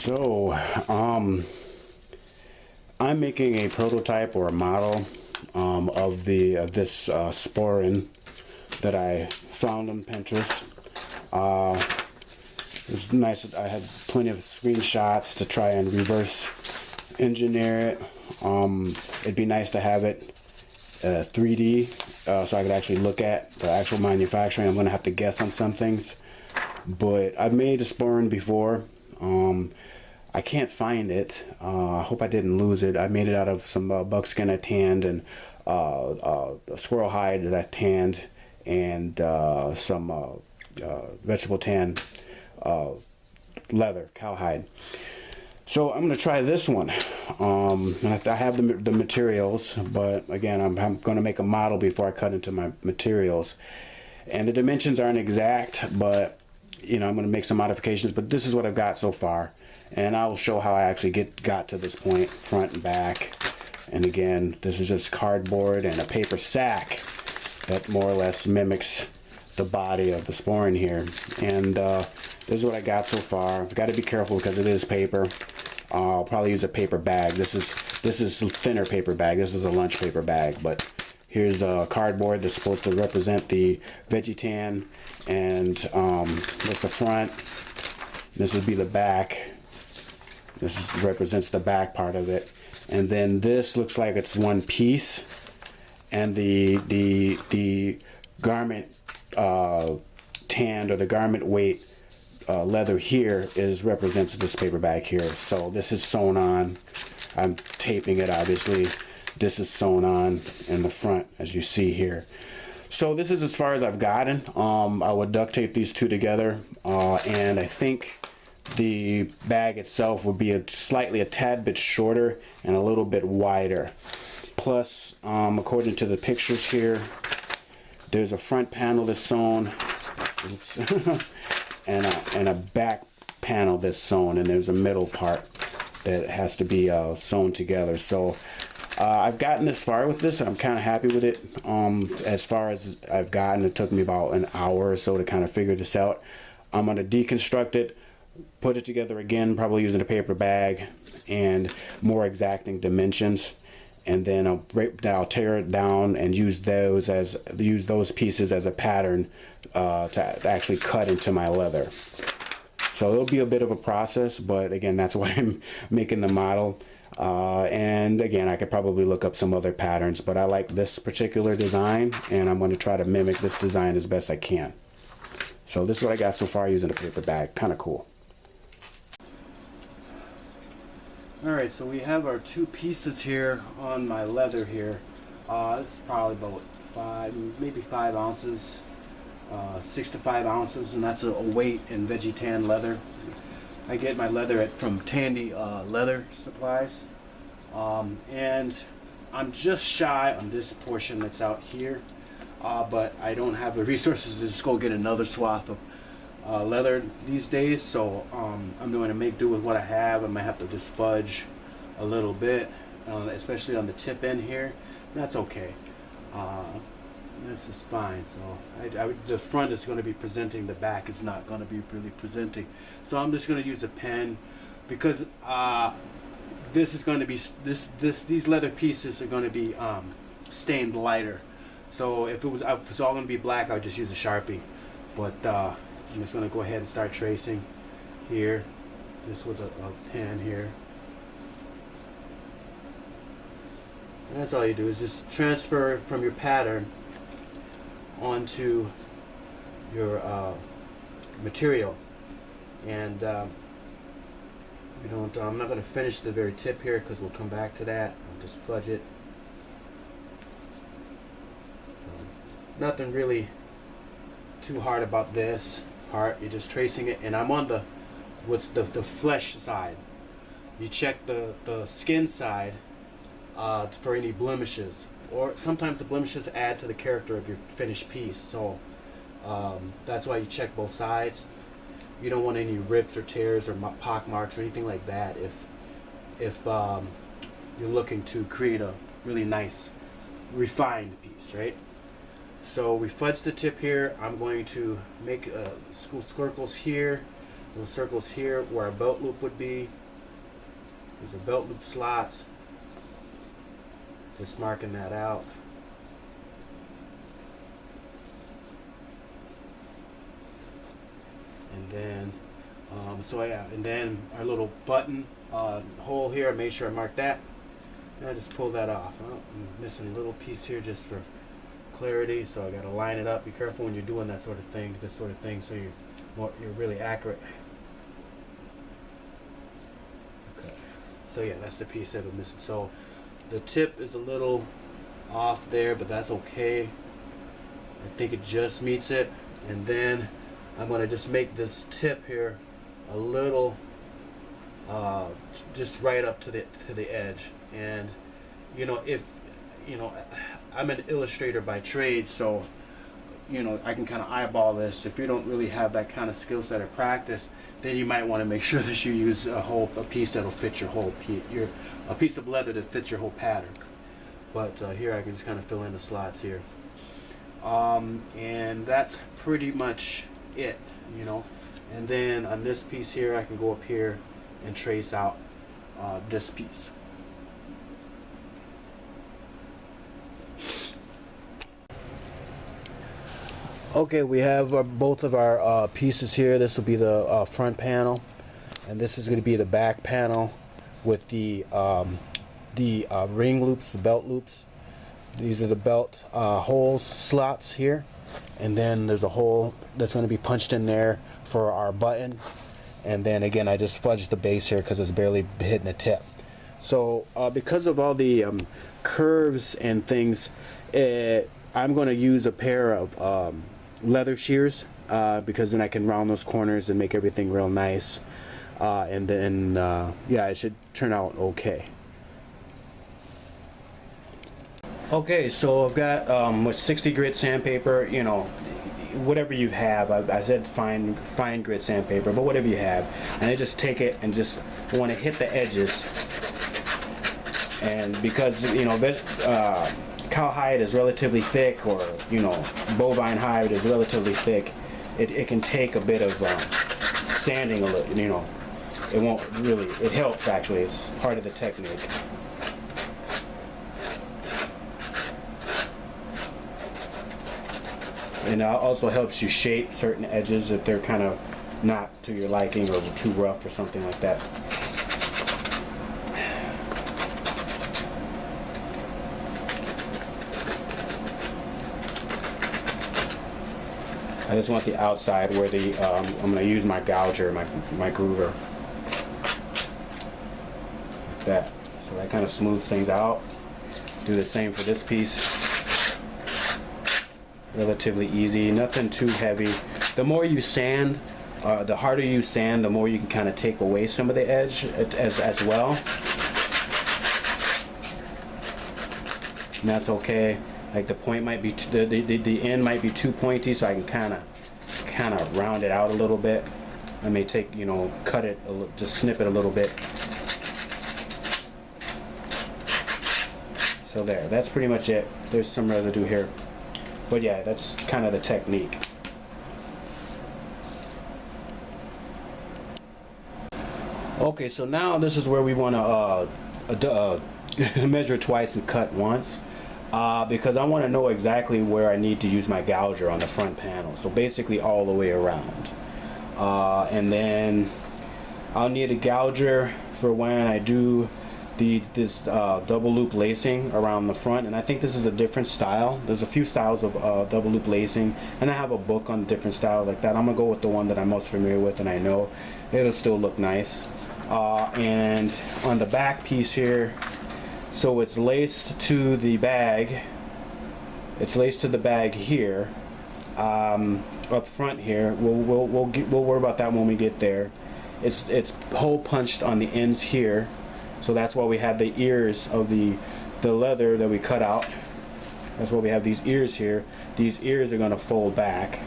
So, I'm making a prototype or a model of this Sporran that I found on Pinterest. It's nice that I had plenty of screenshots to try and reverse engineer it. It'd be nice to have it 3D so I could actually look at the actual manufacturing. I'm going to have to guess on some things, but I've made a Sporran before. I can't find it. I hope I didn't lose it. I made it out of some buckskin I tanned and a squirrel hide that I tanned and some vegetable tan leather, cowhide. So I'm going to try this one. I have the materials, but again, I'm going to make a model before I cut into my materials. And the dimensions aren't exact, but you know, I'm going to make some modifications. But this is what I've got so far, and I'll show how I actually got to this point, front and back. And again, this is just cardboard and a paper sack that more or less mimics the body of the Sporran here. And this is what I got so far. I've got to be careful because it is paper. I'll probably use a paper bag. This is a thinner paper bag. This is a lunch paper bag, but here's a cardboard that's supposed to represent the veggie tan, and that's the front. This would be the back. Represents the back part of it, and then this looks like it's one piece, and the garment tanned, or the garment weight leather here represents this paper bag here. So this is sewn on. I'm taping it, obviously. This is sewn on in the front, as you see here. So this is as far as I've gotten. I would duct tape these two together, and I think the bag itself would be a tad bit shorter and a little bit wider. Plus, according to the pictures here, there's a front panel that's sewn. Oops. and a back panel that's sewn, and there's a middle part that has to be sewn together. So I've gotten this far with this, and I'm kind of happy with it. As far as I've gotten, it took me about an hour or so to kind of figure this out. I'm going to deconstruct it, put it together again, probably using a paper bag and more exacting dimensions, and then I'll tear it down and use those pieces as a pattern to actually cut into my leather. So it'll be a bit of a process, but again, that's why I'm making the model. And again, I could probably look up some other patterns, but I like this particular design, and I'm going to try to mimic this design as best I can. So this is what I got so far using a paper bag. Kind of cool. Alright, so we have our two pieces here on my leather here. This is probably about maybe 5 ounces, 6 to 5 ounces, and that's a weight in veggie tan leather. I get my leather from Tandy Leather Supplies, and I'm just shy on this portion that's out here, but I don't have the resources to just go get another swath of leather these days, so I'm going to make do with what I have. I might have to just fudge a little bit, especially on the tip end here. That's okay. This is fine. So the front is going to be presenting, the back is not going to be really presenting. So I'm just going to use a pen, because this is going to be these leather pieces are going to be stained lighter. So if it's all going to be black, I would just use a Sharpie. But I'm just going to go ahead and start tracing here. This was a pen here. And that's all you do, is just transfer from your pattern onto your material. And I'm not going to finish the very tip here because we'll come back to that. I'll just fudge it. So, nothing really too hard about this part. You're just tracing it, and I'm on the flesh side. You check the skin side for any blemishes, or sometimes the blemishes add to the character of your finished piece. So that's why you check both sides. You don't want any rips or tears or pock marks or anything like that if you're looking to create a really nice refined piece, right? So we fudge the tip here. I'm going to make circles here little circles here where our belt loop would be. These are belt loop slots. Just marking that out. And then, so yeah, and then our little button hole here, I made sure I marked that. And I just pull that off. Oh, I'm missing a little piece here just for clarity, so I got to line it up. Be careful when you're doing that sort of thing, this sort of thing, so you're really accurate. Okay. So yeah, that's the piece that I'm missing. So the tip is a little off there, but that's okay. I think it just meets it. And then I'm going to just make this tip here a little, just right up to the edge. And you know, if you know, I'm an illustrator by trade, so you know, I can kind of eyeball this. If you don't really have that kind of skill set or practice, then you might want to make sure that you use a piece that'll fit your whole a piece of leather that fits your whole pattern. But here I can just kind of fill in the slots here, and that's pretty much it, you know. And then on this piece here, I can go up here and trace out this piece. Okay, we have both of our pieces here. This will be the front panel, and this is going to be the back panel with the ring loops, the belt loops. These are the belt holes, slots here, and then there's a hole that's going to be punched in there for our button. And then again, I just fudged the base here because it's barely hitting the tip. So because of all the curves and things, I'm going to use a pair of leather shears because then I can round those corners and make everything real nice, and then yeah, it should turn out okay. Okay, so I've got with 60 grit sandpaper, you know, whatever you have. I said fine grit sandpaper, but whatever you have, and I just take it and just want to hit the edges. And because you know cow hide is relatively thick, or you know, bovine hide is relatively thick, it can take a bit of sanding a little, you know. It won't really, it helps actually, it's part of the technique. And it also helps you shape certain edges if they're kind of not to your liking or too rough or something like that. I just want the outside where the I'm going to use my gouger, my groover, like that. So that kind of smooths things out. Do the same for this piece. Relatively easy, nothing too heavy. The more you sand, the harder you sand, the more you can kind of take away some of the edge as well. And that's okay. Like the point might be the end might be too pointy, so I can kind of round it out a little bit. I may take, you know, cut it just snip it a little bit. So there, that's pretty much it. There's some residue here, but yeah, that's kind of the technique. Okay, so now this is where we want to measure twice and cut once. Because I want to know exactly where I need to use my gouger on the front panel. So basically all the way around. And then I'll need a gouger for when I do this double loop lacing around the front. And I think this is a different style. There's a few styles of double loop lacing, and I have a book on different styles like that. I'm going to go with the one that I'm most familiar with and I know it'll still look nice. And on the back piece here, so it's laced to the bag. It's laced to the bag here, up front here. We'll worry about that when we get there. It's hole punched on the ends here, so that's why we have the ears of the leather that we cut out. That's why we have these ears here. These ears are going to fold back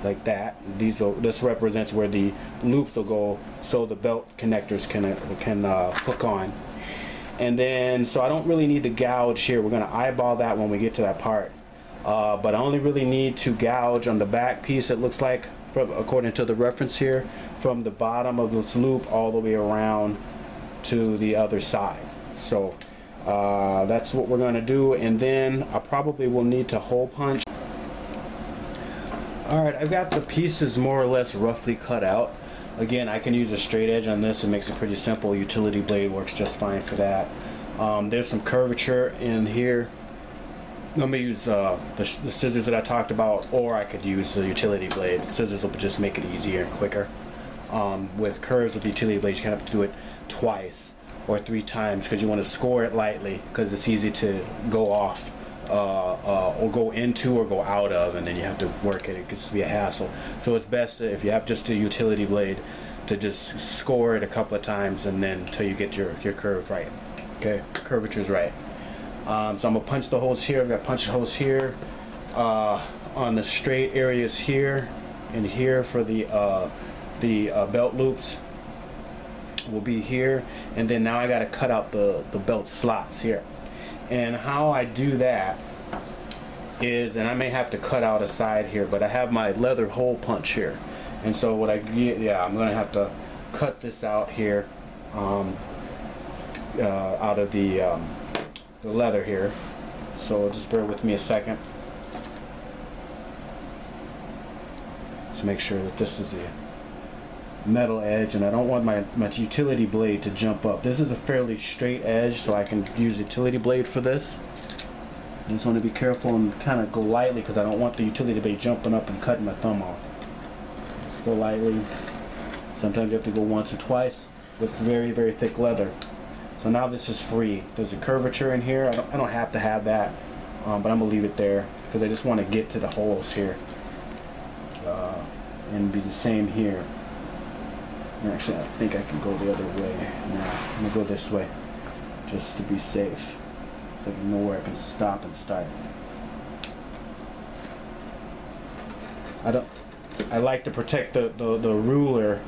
like that. This represents where the loops will go, so the belt connectors can hook on. And then, so I don't really need to gouge here. We're going to eyeball that when we get to that part. But I only really need to gouge on the back piece, it looks like, according to the reference here, from the bottom of this loop all the way around to the other side. So that's what we're going to do, and then I probably will need to hole punch. Alright, I've got the pieces more or less roughly cut out. Again, I can use a straight edge on this. It makes it pretty simple. Utility blade works just fine for that. There's some curvature in here. I'm going to use the scissors that I talked about, or I could use the utility blade. Scissors will just make it easier and quicker. With curves with the utility blade, you kind of have to do it twice or 3 times because you want to score it lightly, because it's easy to go off or go into or go out of, and then you have to work it. It gets to be a hassle. So it's best if you have just a utility blade to just score it a couple of times, and then until you get your curve right. Okay, curvature's right. So I'm gonna punch the holes here. I've got punch holes here on the straight areas here and here for the belt loops will be here, and then now I got to cut out the belt slots here. And how I do that is, and I may have to cut out a side here, but I have my leather hole punch here, and so what I'm gonna have to cut this out here out of the leather here. So just bear with me a second. Just make sure that this is the metal edge, and I don't want my utility blade to jump up. This is a fairly straight edge, so I can use utility blade for this. I just want to be careful and kind of go lightly, because I don't want the utility blade jumping up and cutting my thumb off. Just go lightly. Sometimes you have to go once or twice with very, very thick leather. So now this is free. There's a curvature in here. I don't have to have that, but I'm gonna leave it there because I just want to get to the holes here, and be the same here. Actually, I think I can go the other way. No, I'm gonna go this way, just to be safe, so I can know where I can stop and start. I like to protect the ruler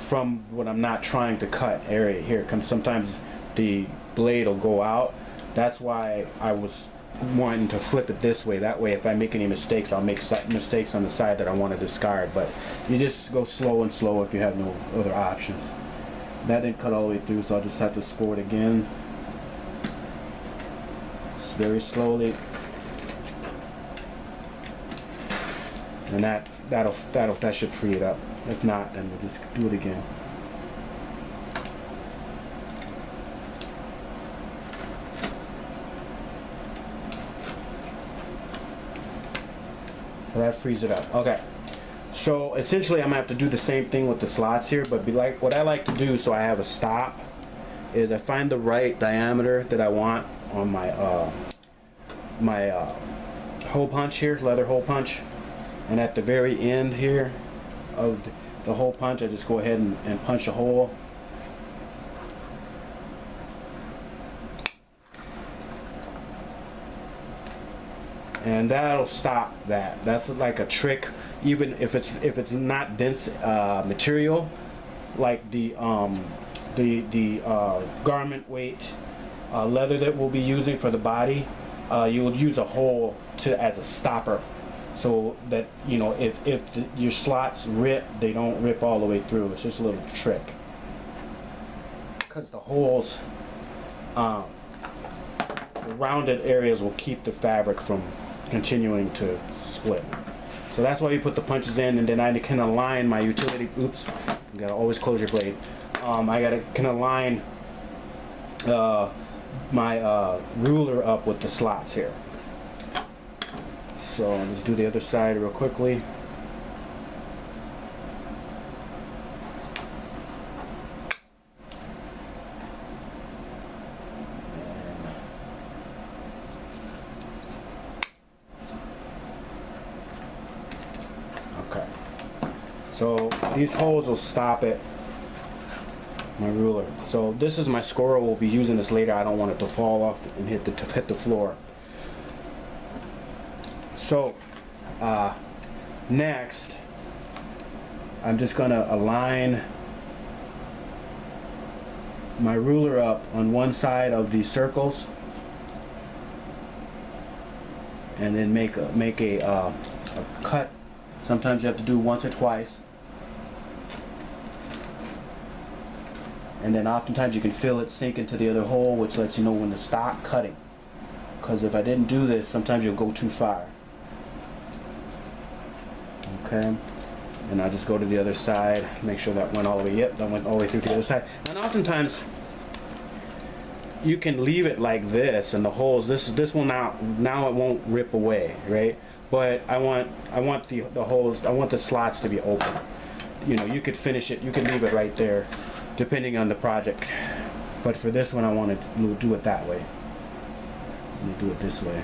from what I'm not trying to cut area here. Sometimes the blade will go out. That's why I was wanting to flip it this way. That way, if I make any mistakes, I'll make mistakes on the side that I want to discard. But you just go slow and slow if you have no other options. That didn't cut all the way through, so I'll just have to score it again. Just very slowly. And that should free it up. If not, then we'll just do it again. That frees it up. Okay, so essentially I'm gonna have to do the same thing with the slots here, but what I like to do, so I have a stop, is I find the right diameter that I want on my hole punch here, leather hole punch, and at the very end here of the hole punch, I just go ahead and punch a hole. And that'll stop that. That's like a trick, even if it's not dense material, like the garment weight leather that we'll be using for the body. You will use a hole as a stopper, so that if your slots rip, they don't rip all the way through. It's just a little trick, because the holes, the rounded areas will keep the fabric from continuing to split. So that's why you put the punches in, and then I can align my utility. Oops, you gotta always close your blade. Can align my ruler up with the slots here. So let's do the other side real quickly. So these holes will stop it, my ruler. So this is my scorer. We'll be using this later. I don't want it to fall off and hit the floor. So next, I'm just gonna align my ruler up on one side of these circles, and then make a cut Sometimes you have to do once or twice. And then oftentimes you can feel it sink into the other hole, which lets you know when to stop cutting. Because if I didn't do this, sometimes you'll go too far. Okay, and I just go to the other side, make sure that went all the way, yep, that went all the way through to the other side. And oftentimes you can leave it like this, and the holes, this will now it won't rip away, right? But I want the holes, I want the slots to be open. You know, you could finish it, you could leave it right there, depending on the project. But for this one, I want to do it that way. I'm gonna do it this way.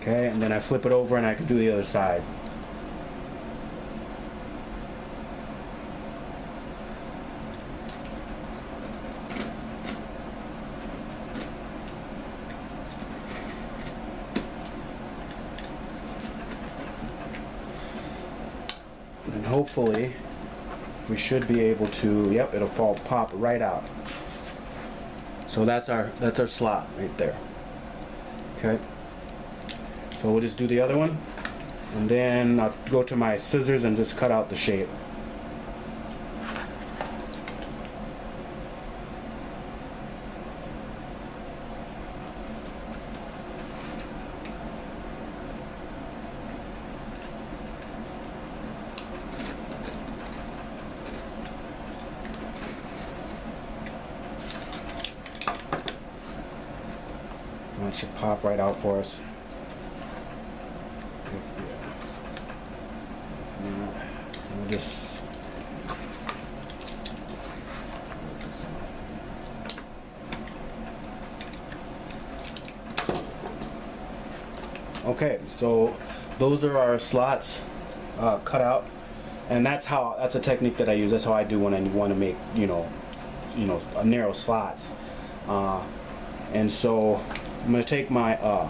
Okay, and then I flip it over and I can do the other side. And hopefully we should be able to, yep, it'll pop right out. So that's our slot right there. Okay. So we'll just do the other one, and then I'll go to my scissors and just cut out the shape. That should pop right out for us. We'll just okay, so those are our slots cut out, and that's a technique that I use. That's how I do when I want to make narrow slots. And so I'm going to take my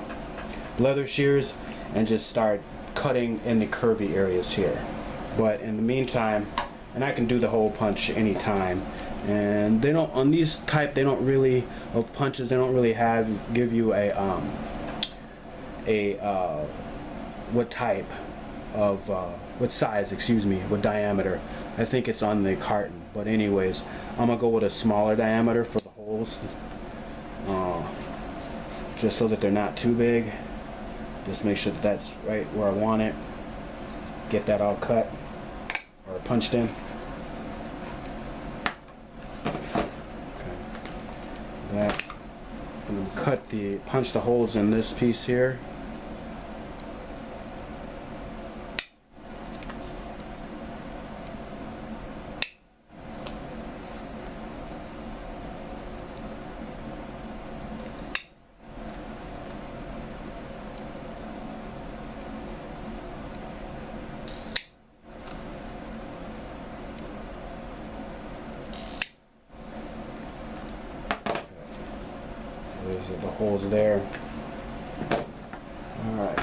leather shears and just start cutting in the curvy areas here. But in the meantime, and I can do the hole punch anytime, and they don't, on these type, they don't really, of punches, they don't really give you what type of what size, excuse me, what diameter. I think it's on the carton, but anyways, I'm gonna go with a smaller diameter for the holes, just so that they're not too big. Just make sure that that's right where I want it. Get that all cut or punched in. Okay. That, and then punch the holes in this piece here. There's the holes there. Alright.